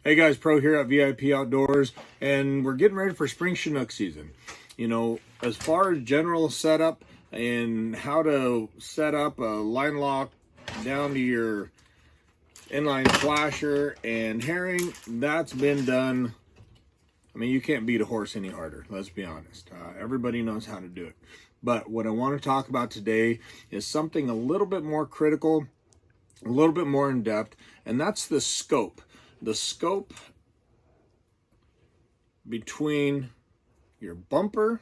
Hey guys, Pro here at VIP Outdoors, and we're getting ready for spring Chinook season. You know, as far as general setup and how to set up a line lock down to your inline flasher and herring, that's been done. I mean, you can't beat a horse any harder, let's be honest. Everybody knows how to do it. But what I want to talk about today is something a little bit more critical, a little bit more in depth, and that's the scope. The scope between your bumper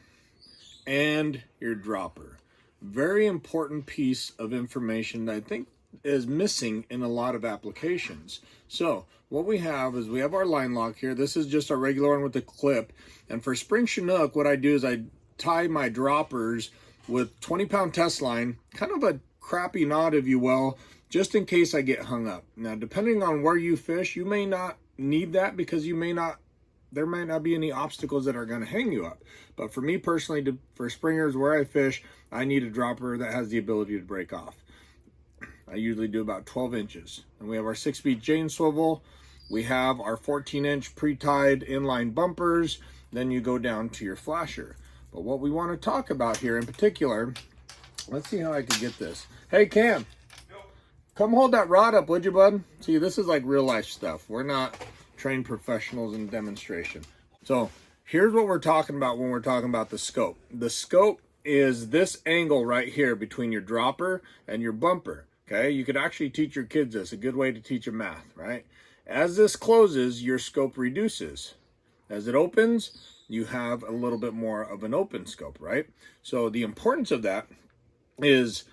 and your dropper. Very important piece of information that I think is missing in a lot of applications. So what we have is we have our line lock here. This is just a regular one with a clip. And for spring Chinook, what I do is I tie my droppers with 20-pound test line, kind of a crappy knot, if you will, just in case I get hung up. Now, depending on where you fish, you may not need that because there might not be any obstacles that are going to hang you up. But for me personally, for springers where I fish, I need a dropper that has the ability to break off. I usually do about 12 inches. And we have our 6-speed chain swivel. We have our 14-inch pre-tied inline bumpers. Then you go down to your flasher. But what we want to talk about here in particular, let's see how I can get this. Hey, Cam. Come hold that rod up, would you, bud? See, this is like real life stuff. We're not trained professionals in demonstration. So here's what we're talking about when we're talking about the scope. The scope is this angle right here between your dropper and your bumper. Okay, you could actually teach your kids this, a good way to teach them math, right? As this closes, your scope reduces. As it opens, you have a little bit more of an open scope, right? So the importance of that is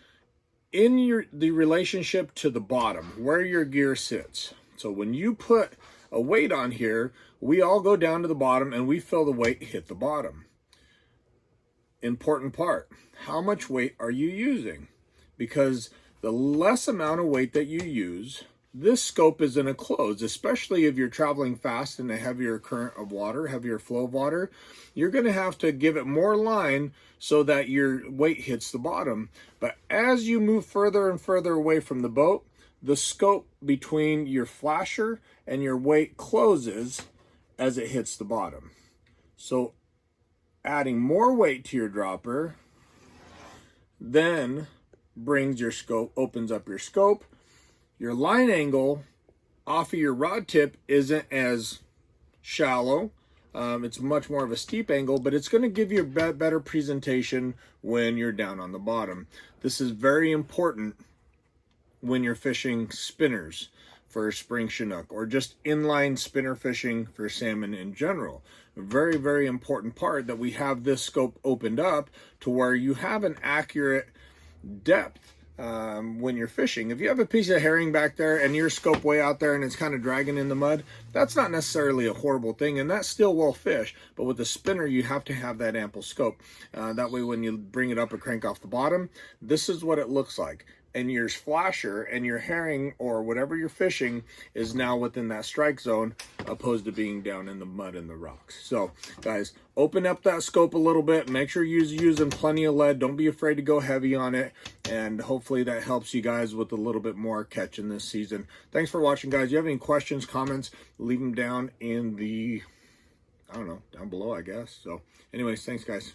in the relationship to the bottom, where your gear sits. So when you put a weight on here, we all go down to the bottom and we feel the weight hit the bottom. Important part, how much weight are you using? Because the less amount of weight that you use, this scope is going to close, especially if you're traveling fast in a heavier current of water, heavier flow of water. You're going to have to give it more line so that your weight hits the bottom. But as you move further and further away from the boat, the scope between your flasher and your weight closes as it hits the bottom. So adding more weight to your dropper then brings your scope, opens up your scope. Your line angle off of your rod tip isn't as shallow. It's much more of a steep angle, but it's going to give you a better presentation when you're down on the bottom. This is very important when you're fishing spinners for spring Chinook or just inline spinner fishing for salmon in general. A very, very important part that we have this scope opened up to where you have an accurate depth when you're fishing. If you have a piece of herring back there and your scope way out there and it's kind of dragging in the mud, that's not necessarily a horrible thing, and that still will fish. But with a spinner, you have to have that ample scope. That way when you bring it up and crank off the bottom, this is what it looks like. And your flasher and your herring or whatever you're fishing is now within that strike zone, opposed to being down in the mud and the rocks. So guys, open up that scope a little bit. Make sure you're using plenty of lead. Don't be afraid to go heavy on it. And hopefully that helps you guys with a little bit more catching this season. Thanks for watching, guys. If you have any questions, comments, leave them down in the, I don't know, down below, I guess. So anyways, thanks, guys.